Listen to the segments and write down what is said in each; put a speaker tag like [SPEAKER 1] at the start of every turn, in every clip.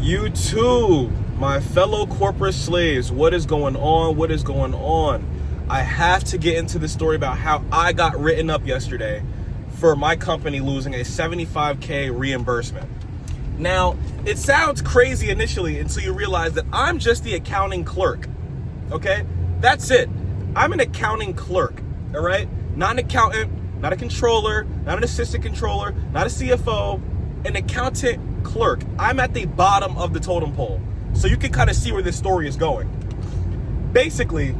[SPEAKER 1] YouTube, my fellow corporate slaves, what is going on? What is going on? I have to get into the story about how I got written up yesterday for my company losing a $75K reimbursement. Now, it sounds crazy initially until you realize that I'm just the accounting clerk, okay? That's it. I'm an accounting clerk, all right? Not an accountant, not a controller, not an assistant controller, not a CFO, an accountant clerk. I'm at the bottom of the totem pole. So you can kind of see where this story is going. Basically,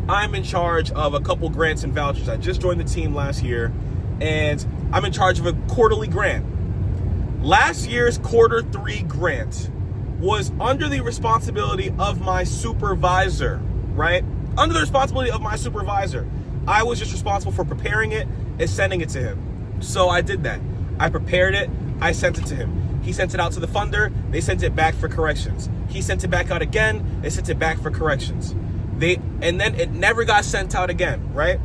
[SPEAKER 1] I'm in charge of a couple grants and vouchers. I just joined the team last year, and I'm in charge of a quarterly grant. Last year's Q3 grant was under the responsibility of my supervisor, right? Under the responsibility of my supervisor. I was just responsible for preparing it and sending it to him. So I did that. I prepared it. I sent it to him. He sent it out to the funder. They sent it back for corrections. He sent it back out again. They sent it back for corrections. And then it never got sent out again, right?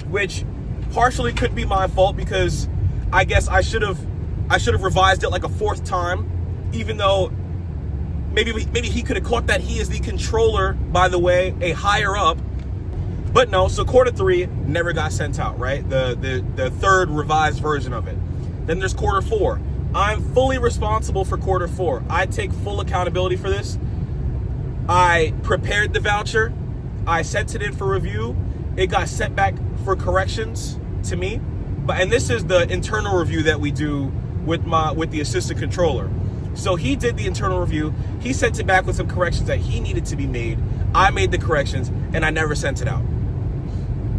[SPEAKER 1] Which partially could be my fault because I guess I should have revised it like a fourth time, even though maybe he could have caught that he is the controller, by the way, a higher up. But no, so Q3 never got sent out, right? The third revised version of it. Then there's Q4. I'm fully responsible for Q4. I take full accountability for this. I prepared the voucher. I sent it in for review. It got sent back for corrections to me. And this is the internal review that we do with the assistant controller. So he did the internal review. He sent it back with some corrections that he needed to be made. I made the corrections and I never sent it out.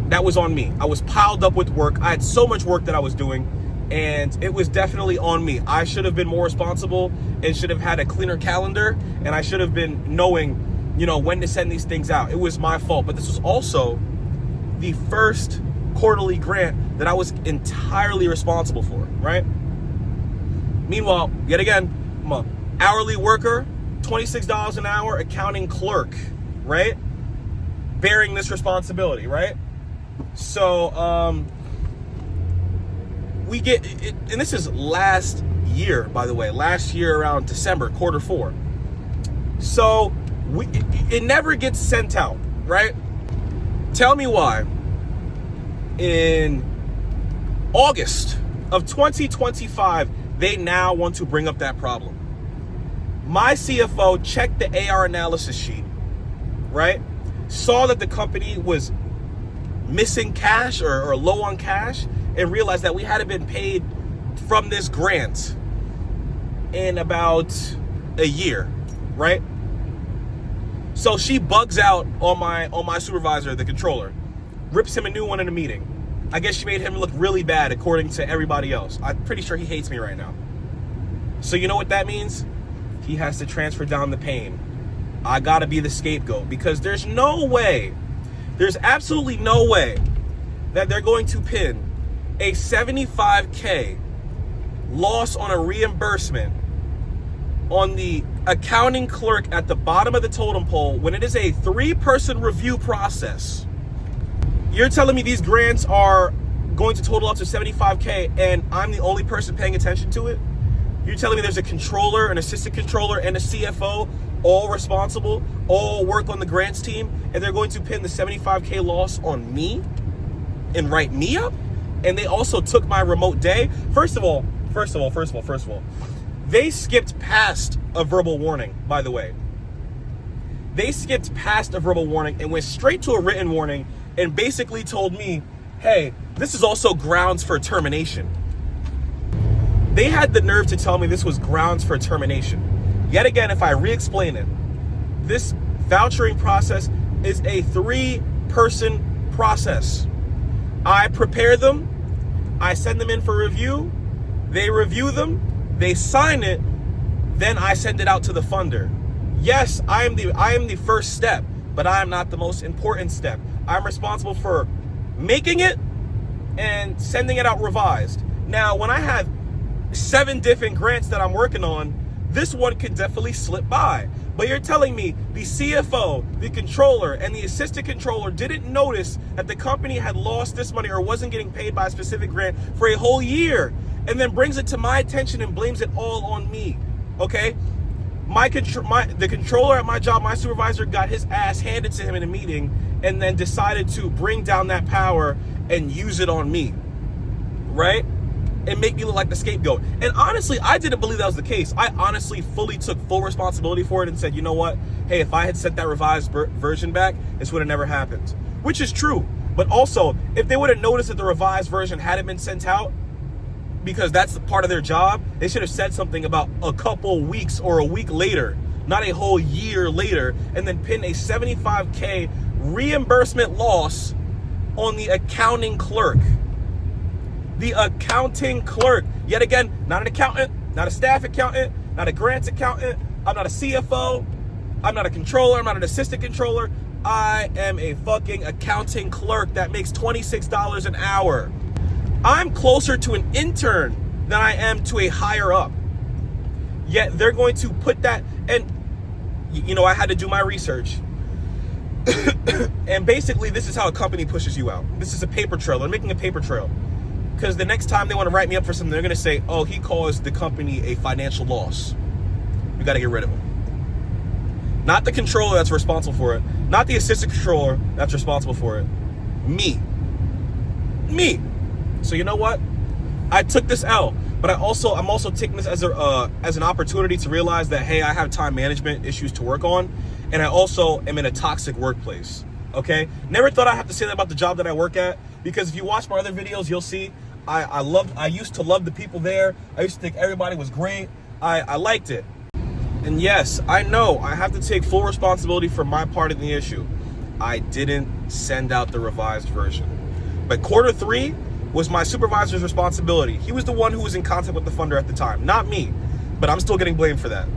[SPEAKER 1] That was on me. I was piled up with work. I had so much work that I was doing, and it was definitely on me. I should have been more responsible and should have had a cleaner calendar, and I should have been knowing, when to send these things out. It was my fault. But this was also the first quarterly grant that I was entirely responsible for, right? Meanwhile, yet again, I'm an hourly worker, $26 an hour, accounting clerk, right? Bearing this responsibility, right? So, we get it, and this is last year, by the way, last year around December, Q4. So, it never gets sent out, right? Tell me why. In August of 2025, they now want to bring up that problem. My CFO checked the AR analysis sheet, right? Saw that the company was missing cash or low on cash, and realized that we hadn't been paid from this grant in about a year, right? So she bugs out on my supervisor, the controller, rips him a new one in a meeting. I guess she made him look really bad according to everybody else. I'm pretty sure he hates me right now. So you know what that means? He has to transfer down the pain. I gotta be the scapegoat because there's absolutely no way that they're going to pin a $75K loss on a reimbursement on the accounting clerk at the bottom of the totem pole when it is a 3-person review process. You're telling me these grants are going to total up to $75K and I'm the only person paying attention to it? You're telling me there's a controller, an assistant controller, and a CFO all responsible, all work on the grants team, and they're going to pin the $75K loss on me and write me up? And they also took my remote day? First of all, they skipped past a verbal warning, by the way. They skipped past a verbal warning and went straight to a written warning and basically told me, hey, this is also grounds for termination. They had the nerve to tell me this was grounds for termination. Yet again, if I re-explain it, this vouchering process is a 3-person process. I prepare them, I send them in for review, they review them, they sign it, then I send it out to the funder. Yes, I am the first step, but I am not the most important step. I'm responsible for making it and sending it out revised. Now, when I have 7 different grants that I'm working on, this one could definitely slip by. But you're telling me the CFO, the controller, and the assistant controller didn't notice that the company had lost this money or wasn't getting paid by a specific grant for a whole year, and then brings it to my attention and blames it all on me. Okay? The controller at my job, my supervisor, got his ass handed to him in a meeting and then decided to bring down that power and use it on me, right? And make me look like the scapegoat. And honestly, I didn't believe that was the case. I honestly fully took full responsibility for it and said, you know what? Hey, if I had sent that revised version back, this would have never happened. Which is true. But also, if they would have noticed that the revised version hadn't been sent out, because that's part of their job, they should have said something about a couple weeks or a week later, not a whole year later, and then pin a $75K reimbursement loss on the accounting clerk. The accounting clerk. Yet again, not an accountant, not a staff accountant, not a grants accountant. I'm not a CFO. I'm not a controller. I'm not an assistant controller. I am a fucking accounting clerk that makes $26 an hour. I'm closer to an intern than I am to a higher up. Yet they're going to put that, and you know, I had to do my research. And basically, this is how a company pushes you out. This is a paper trail. They're making a paper trail. Because the next time they want to write me up for something, they're going to say, oh, he caused the company a financial loss. We got to get rid of him. Not the controller that's responsible for it. Not the assistant controller that's responsible for it. Me. So you know what? I took this L, but I'm also taking this as an opportunity to realize that, hey, I have time management issues to work on, and I also am in a toxic workplace. Okay? Never thought I'd have to say that about the job that I work at, because if you watch my other videos, you'll see I used to love the people there. I used to think everybody was great. I liked it. And yes, I know I have to take full responsibility for my part in the issue. I didn't send out the revised version. But quarter 3 was my supervisor's responsibility. He was the one who was in contact with the funder at the time, not me. But I'm still getting blamed for that.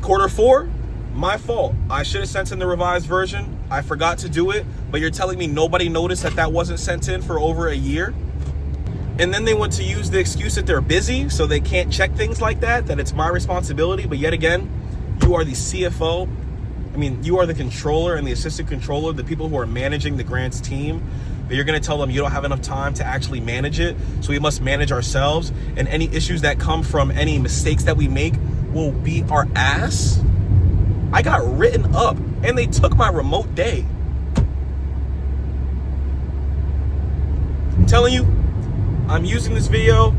[SPEAKER 1] Quarter 4, my fault. I should have sent in the revised version. I forgot to do it, but you're telling me nobody noticed that wasn't sent in for over a year? And then they want to use the excuse that they're busy, so they can't check things like that it's my responsibility. But yet again, you are the CFO. I mean, you are the controller and the assistant controller, the people who are managing the grants team. But you're going to tell them you don't have enough time to actually manage it, so we must manage ourselves. And any issues that come from any mistakes that we make will be our ass. I got written up, and they took my remote day. I'm telling you, I'm using this video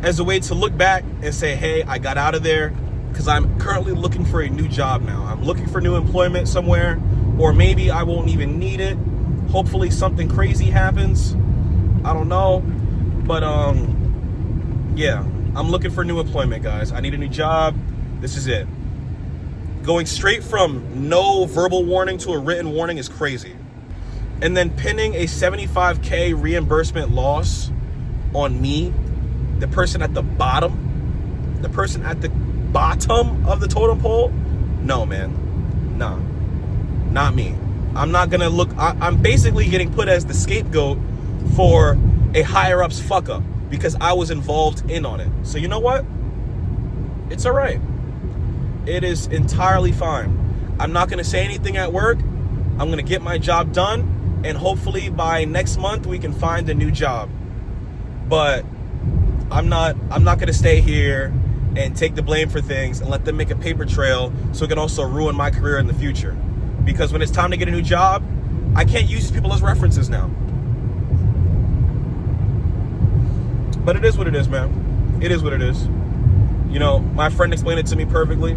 [SPEAKER 1] as a way to look back and say, hey, I got out of there, because I'm currently looking for a new job now. I'm looking for new employment somewhere, or maybe I won't even need it. Hopefully something crazy happens. I don't know. But yeah, I'm looking for new employment, guys. I need a new job. This is it. Going straight from no verbal warning to a written warning is crazy. And then pinning a $75K reimbursement loss on me, the person at the bottom of the totem pole. No, man. Nah. Not me. I'm not gonna look. I'm basically getting put as the scapegoat for a higher up's fuck up because I was involved in on it. So you know what? It's all right. It is entirely fine. I'm not gonna say anything at work. I'm gonna get my job done, and hopefully by next month we can find a new job. But I'm not gonna stay here and take the blame for things and let them make a paper trail so it can also ruin my career in the future. Because when it's time to get a new job, I can't use these people as references now. But it is what it is, man. It is what it is. You know, my friend explained it to me perfectly.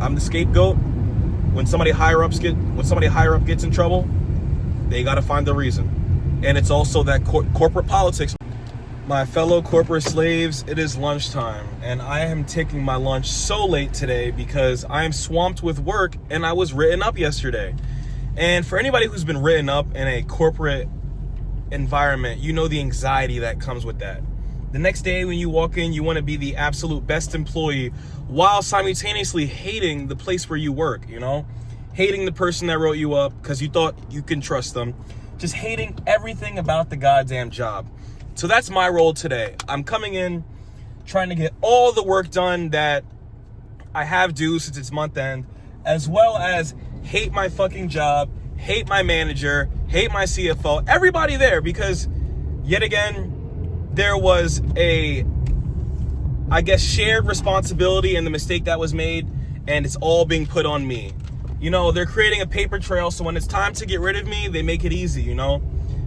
[SPEAKER 1] I'm the scapegoat. When somebody higher up gets in trouble, they got to find the reason. And it's also that corporate politics. My fellow corporate slaves, it is lunchtime, and I am taking my lunch so late today because I am swamped with work and I was written up yesterday. And for anybody who's been written up in a corporate environment, you know the anxiety that comes with that. The next day when you walk in, you want to be the absolute best employee while simultaneously hating the place where you work, you know? Hating the person that wrote you up because you thought you can trust them. Just hating everything about the goddamn job. So that's my role today. I'm coming in trying to get all the work done that I have due since it's month end, as well as hate my fucking job, hate my manager, hate my CFO, everybody there, because yet again, there was a I guess, shared responsibility in the mistake that was made, and it's all being put on me. You know, they're creating a paper trail, so when it's time to get rid of me, they make it easy, you know?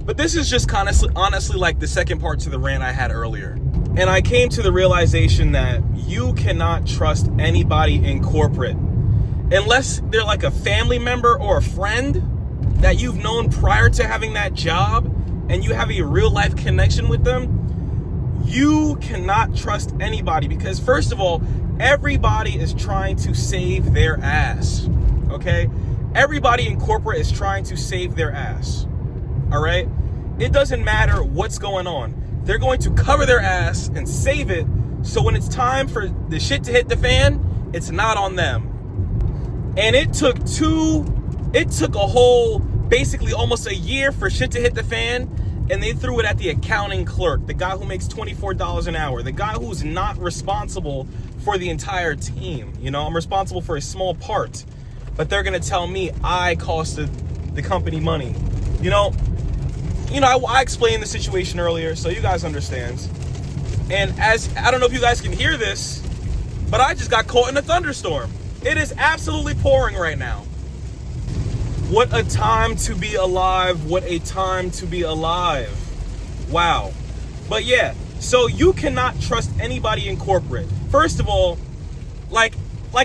[SPEAKER 1] But this is just kind of honestly like the second part to the rant I had earlier. And I came to the realization that you cannot trust anybody in corporate unless they're like a family member or a friend that you've known prior to having that job and you have a real life connection with them. You cannot trust anybody because, first of all, everybody is trying to save their ass, okay? Everybody in corporate is trying to save their ass, all right? It doesn't matter what's going on. They're going to cover their ass and save it, so when it's time for the shit to hit the fan, it's not on them. And it took a whole, basically almost a year for shit to hit the fan, and they threw it at the accounting clerk, the guy who makes $24 an hour, the guy who's not responsible for the entire team. You know, I'm responsible for a small part, but they're gonna tell me I costed the company money. You know, I explained the situation earlier, so you guys understand. And I don't know if you guys can hear this, but I just got caught in a thunderstorm. It is absolutely pouring right now. What a time to be alive. What a time to be alive. Wow. But yeah, so you cannot trust anybody in corporate. First of all, like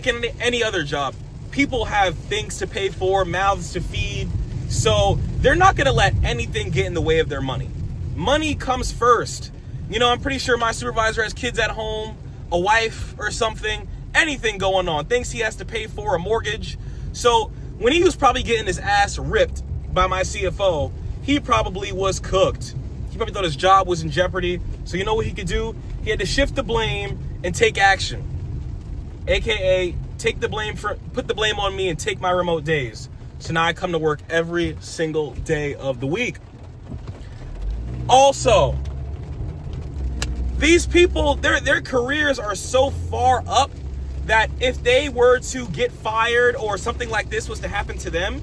[SPEAKER 1] in any other job, people have things to pay for, mouths to feed. So they're not going to let anything get in the way of their money. Money comes first. You know, I'm pretty sure my supervisor has kids at home, a wife or something, anything going on, things he has to pay for, a mortgage. So when he was probably getting his ass ripped by my CFO, he probably was cooked. He probably thought his job was in jeopardy. So you know what he could do? He had to shift the blame and take action. AKA put the blame on me and take my remote days. So now I come to work every single day of the week. Also, these people, their careers are so far up that if they were to get fired or something like this was to happen to them,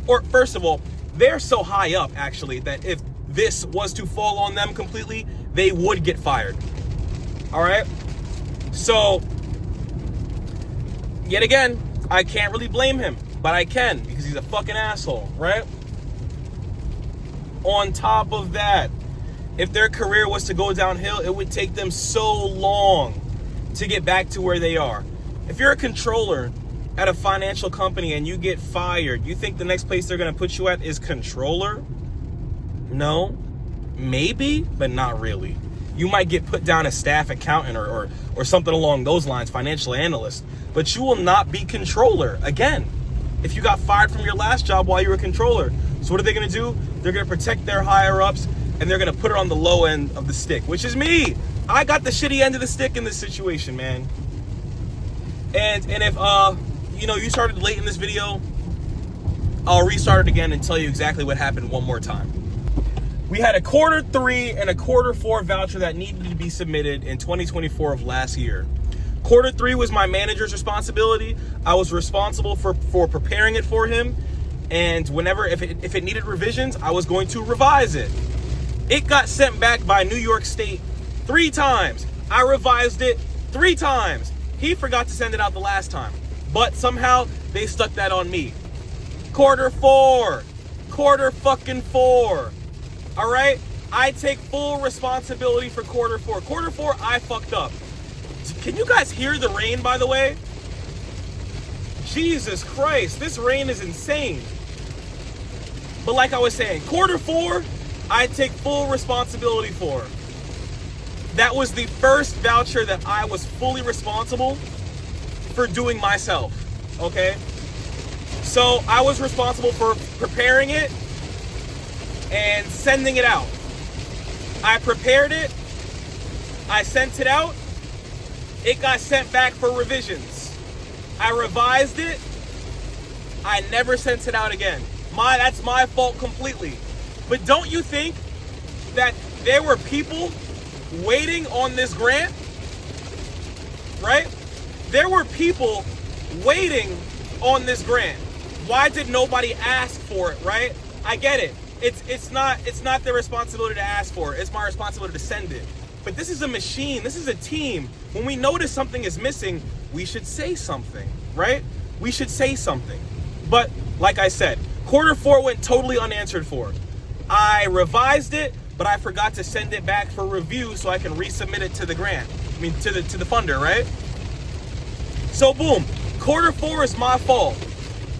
[SPEAKER 1] or first of all, they're so high up actually that if this was to fall on them completely, they would get fired. All right? So, yet again, I can't really blame him, but I can because he's a fucking asshole, right? On top of that, if their career was to go downhill, it would take them so long to get back to where they are. If you're a controller at a financial company and you get fired, you think the next place they're going to put you at is controller? No, maybe, but not really. You might get put down as staff accountant or something along those lines, financial analyst, but you will not be controller again if you got fired from your last job while you were a controller. So what are they going to do? They're going to protect their higher ups and they're going to put it on the low end of the stick, which is me. I got the shitty end of the stick in this situation, man. And if you started late in this video, I'll restart it again and tell you exactly what happened one more time. We had a quarter 3 and a quarter 4 voucher that needed to be submitted in 2024 of last year. Quarter 3 was my manager's responsibility. I was responsible for preparing it for him, and if it needed revisions, I was going to revise it. It got sent back by New York State 3 times. I revised it 3 times. He forgot to send it out the last time, but somehow they stuck that on me. Quarter 4. All right? I take full responsibility for quarter 4. Quarter 4, I fucked up. Can you guys hear the rain, by the way? Jesus Christ, this rain is insane. But like I was saying, quarter 4, I take full responsibility for. That was the first voucher that I was fully responsible for doing myself, okay? So I was responsible for preparing it and sending it out. I prepared it, I sent it out, it got sent back for revisions. I revised it, I never sent it out again. That's my fault completely. But don't you think that there were people waiting on this grant, right? There were people waiting on this grant. Why did nobody ask for it, right? I get it. It's not their responsibility to ask for it. It's my responsibility to send it. But this is a machine. This is a team. When we notice something is missing, we should say something, right? We should say something. But like I said, quarter 4 went totally unanswered for. I revised it, but I forgot to send it back for review so I can resubmit it to the grant. I mean, to the funder, right? So boom, quarter 4 is my fault.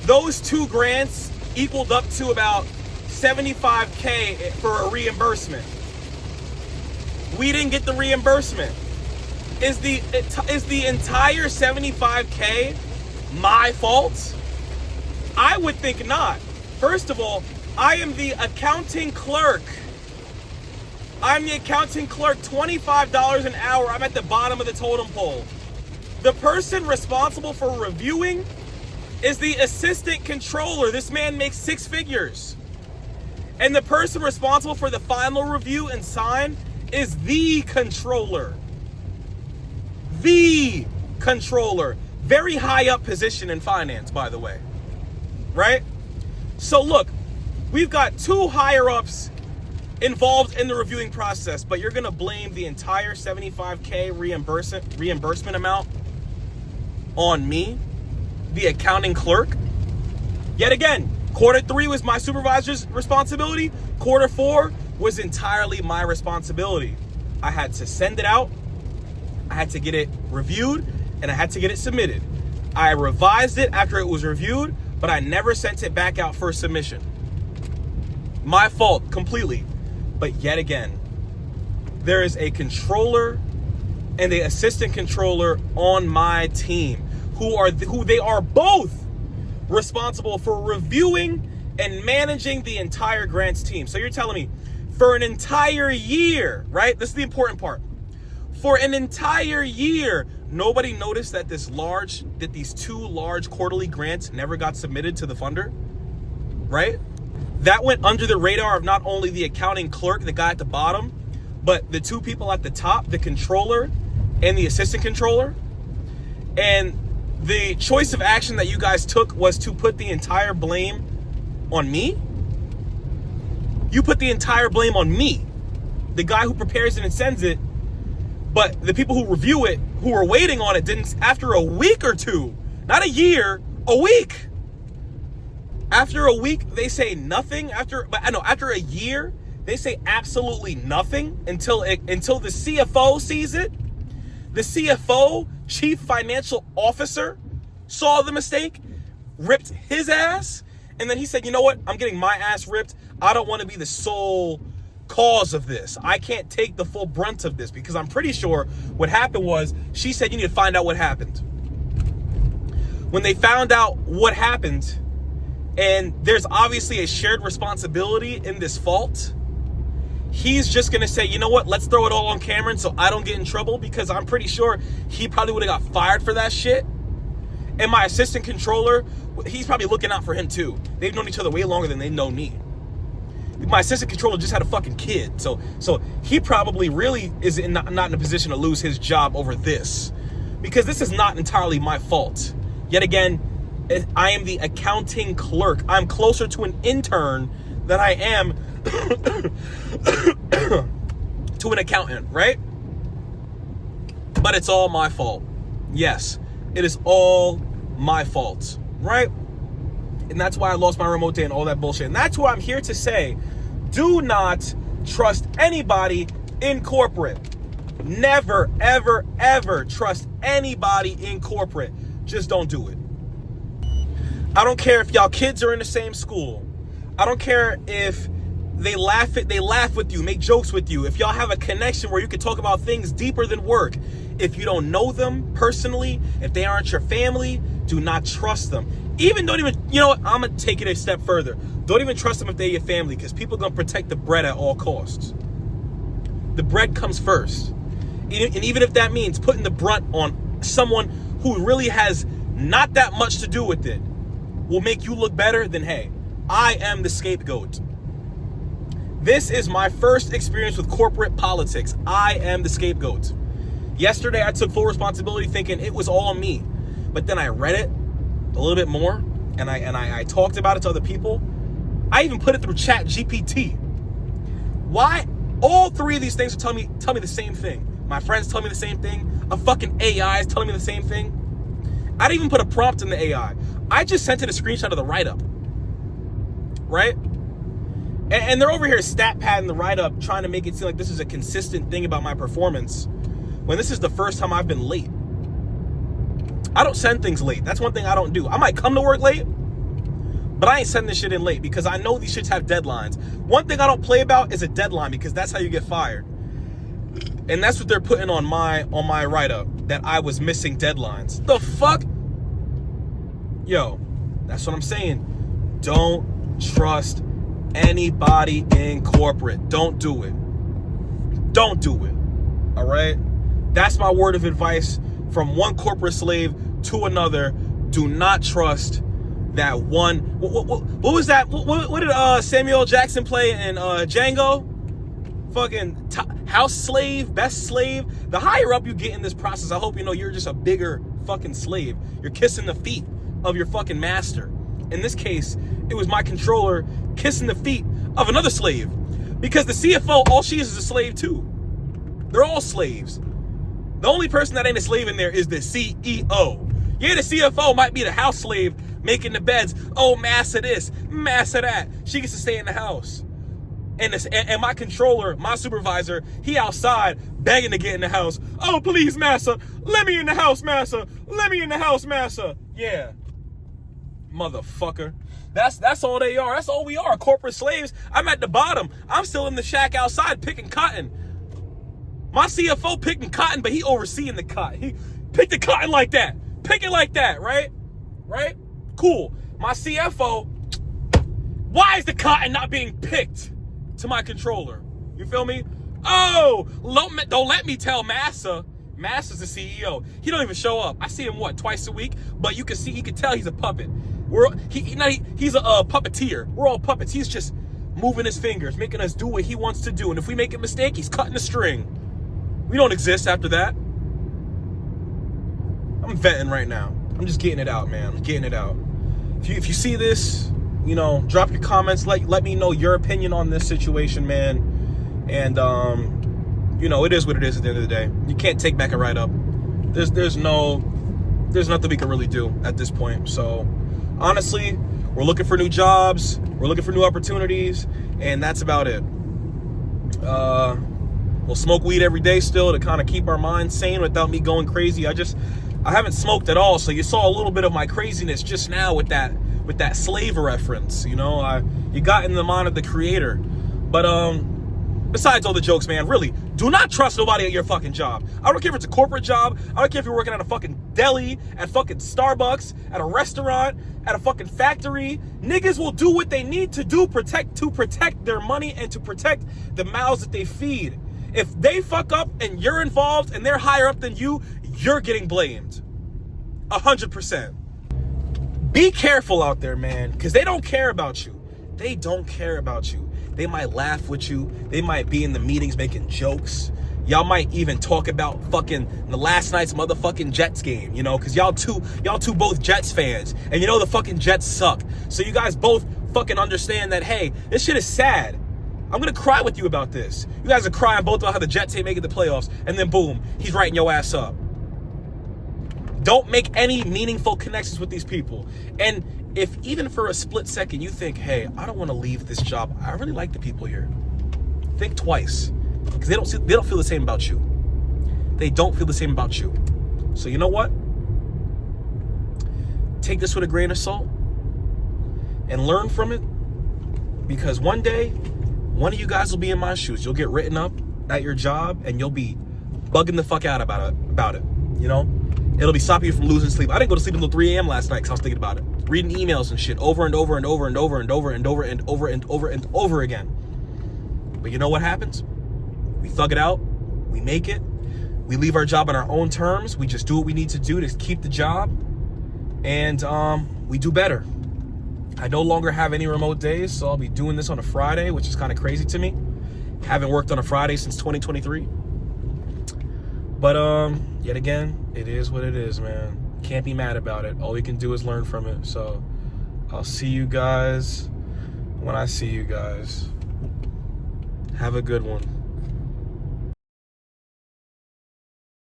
[SPEAKER 1] Those 2 grants equaled up to about $75K for a reimbursement. We didn't get the reimbursement. Is the entire $75K my fault? I would think not. First of all, I am the accounting clerk. I'm the accounting clerk, $25 an hour. I'm at the bottom of the totem pole. The person responsible for reviewing is the assistant controller. This man makes 6 figures. And the person responsible for the final review and sign is the controller. The controller. Very high up position in finance, by the way. Right? So look, we've got 2 higher ups involved in the reviewing process, but you're gonna blame the entire $75K reimbursement amount on me, the accounting clerk? Yet again, quarter 3 was my supervisor's responsibility. Quarter 4 was entirely my responsibility. I had to send it out, I had to get it reviewed, and I had to get it submitted. I revised it after it was reviewed, but I never sent it back out for submission. My fault completely. But yet again, there is a controller and the assistant controller on my team who they are both responsible for reviewing and managing the entire grants team. So you're telling me for an entire year, right? This is the important part. For an entire year, nobody noticed that these 2 large quarterly grants never got submitted to the funder, right? That went under the radar of not only the accounting clerk, the guy at the bottom, but the 2 people at the top, the controller and the assistant controller. And the choice of action that you guys took was to put the entire blame on me. You put the entire blame on me, the guy who prepares it and sends it. But the people who review it, who are waiting on it, didn't, after a week or 2, not a year, a week. After a week, they say nothing. After a year, they say absolutely nothing until the CFO sees it. The CFO, Chief Financial Officer, saw the mistake, ripped his ass, and then he said, you know what? I'm getting my ass ripped. I don't want to be the sole cause of this. I can't take the full brunt of this, because I'm pretty sure what happened was she said, you need to find out what happened. When they found out what happened, and there's obviously a shared responsibility in this fault, he's just going to say, you know what, let's throw it all on Cameron so I don't get in trouble, because I'm pretty sure he probably would have got fired for that shit. And my assistant controller, he's probably looking out for him too. They've known each other way longer than they've known me. My assistant controller just had a fucking kid. So he probably really is not in a position to lose his job over this, because this is not entirely my fault. Yet again, I am the accounting clerk. I'm closer to an intern than I am to an accountant, right? But it's all my fault. Yes, it is all my fault, right? And that's why I lost my remote day and all that bullshit. And that's why I'm here to say, do not trust anybody in corporate. Never, ever, ever trust anybody in corporate. Just don't do it. I don't care if y'all kids are in the same school. I don't care if they laugh with you, make jokes with you. If y'all have a connection where you can talk about things deeper than work. If you don't know them personally, if they aren't your family, do not trust them. You know what? I'm going to take it a step further. Don't even trust them if they're your family, because people are going to protect the bread at all costs. The bread comes first. And even if that means putting the brunt on someone who really has not that much to do with it, will make you look better, then hey, I am the scapegoat. This is my first experience with corporate politics. I am the scapegoat. Yesterday, I took full responsibility thinking it was all me. But then I read it a little bit more, and I talked about it to other people. I even put it through Chat GPT. Why All three of these things tell me the same thing. My friends tell me the same thing. A fucking AI is telling me the same thing. I didn't even put a prompt in the AI. I just sent it a screenshot of the write-up. Right? And they're over here stat padding the write-up, trying to make it seem like this is a consistent thing about my performance, when this is the first time I've been late. I don't send things late. That's one thing I don't do. I might come to work late, but I ain't sending this shit in late because I know these shits have deadlines. One thing I don't play about is a deadline, because that's how you get fired. And that's what they're putting on my write-up, that I was missing deadlines. The fuck? Yo, that's what I'm saying. Don't trust anybody in corporate. Don't do it. Don't do it. All right? That's my word of advice from one corporate slave to another. Do not trust that one. What was that? What did Samuel Jackson play in Django? Fucking house slave, best slave. The higher up you get in this process, I hope you know you're just a bigger fucking slave. You're kissing the feet of your fucking master. In this case, it was my controller kissing the feet of another slave, because the CFO, all she is a slave too. They're all slaves. The only person that ain't a slave in there is the CEO. Yeah, the CFO might be the house slave making the beds. Oh, massa this, massa that. She gets to stay in the house. And my controller, my supervisor, he outside begging to get in the house. Oh, please, massa, let me in the house, massa. Let me in the house, massa. Yeah. Motherfucker. That's all they are. That's all we are, corporate slaves. I'm at the bottom. I'm still in the shack outside picking cotton. My CFO picking cotton, but he overseeing the cotton. He picked the cotton like that. Pick it like that, right? Right? Cool. My CFO, why is the cotton not being picked to my controller? You feel me? Oh, don't let me tell Massa. Massa's the CEO. He don't even show up. I see him, twice a week? But you can tell he's a puppet. He's a puppeteer. We're all puppets. He's just moving his fingers, making us do what he wants to do. And if we make a mistake, he's cutting the string. We don't exist after that. I'm venting right now. I'm just getting it out, man. I'm getting it out. If you see this, drop your comments. Let me know your opinion on this situation, man. And it is what it is at the end of the day. You can't take back a write-up. There's nothing we can really do at this point. So honestly, we're looking for new jobs, we're looking for new opportunities, and that's about it. We'll smoke weed every day still to kind of keep our minds sane without me going crazy. I haven't smoked at all, so you saw a little bit of my craziness just now with that slave reference. You got in the mind of the creator. But besides all the jokes, man, really, do not trust nobody at your fucking job. I don't care if it's a corporate job. I don't care if you're working at a fucking deli, at fucking Starbucks, at a restaurant, at a fucking factory. Niggas will do what they need to do to protect their money and to protect the mouths that they feed. If they fuck up and you're involved and they're higher up than you, you're getting blamed. 100%. Be careful out there, man, because they don't care about you. They don't care about you. They might laugh with you. They might be in the meetings making jokes. Y'all might even talk about fucking the last night's motherfucking Jets game, because y'all two both Jets fans, and the fucking Jets suck. So you guys both fucking understand that, hey, this shit is sad. I'm gonna cry with you about this. You guys are crying both about how the Jets ain't making the playoffs, and then boom, he's writing your ass up. Don't make any meaningful connections with these people. And if even for a split second you think, hey, I don't want to leave this job, I really like the people here, think twice, because they don't feel the same about you. They don't feel the same about you. So you know what? Take this with a grain of salt and learn from it, because one day, one of you guys will be in my shoes. You'll get written up at your job, and you'll be bugging the fuck out about it. It'll be stopping you from losing sleep. I didn't go to sleep until 3 a.m. last night because I was thinking about it. Reading emails and shit over and over and over and over and over and over and over and over and over again. But you know what happens? We thug it out. We make it. We leave our job on our own terms. We just do what we need to do to keep the job. And we do better. I no longer have any remote days, so I'll be doing this on a Friday, which is kind of crazy to me. Haven't worked on a Friday since 2023. But yet again, it is what it is, man. Can't be mad about it. All we can do is learn from it. So I'll see you guys when I see you guys. Have a good one.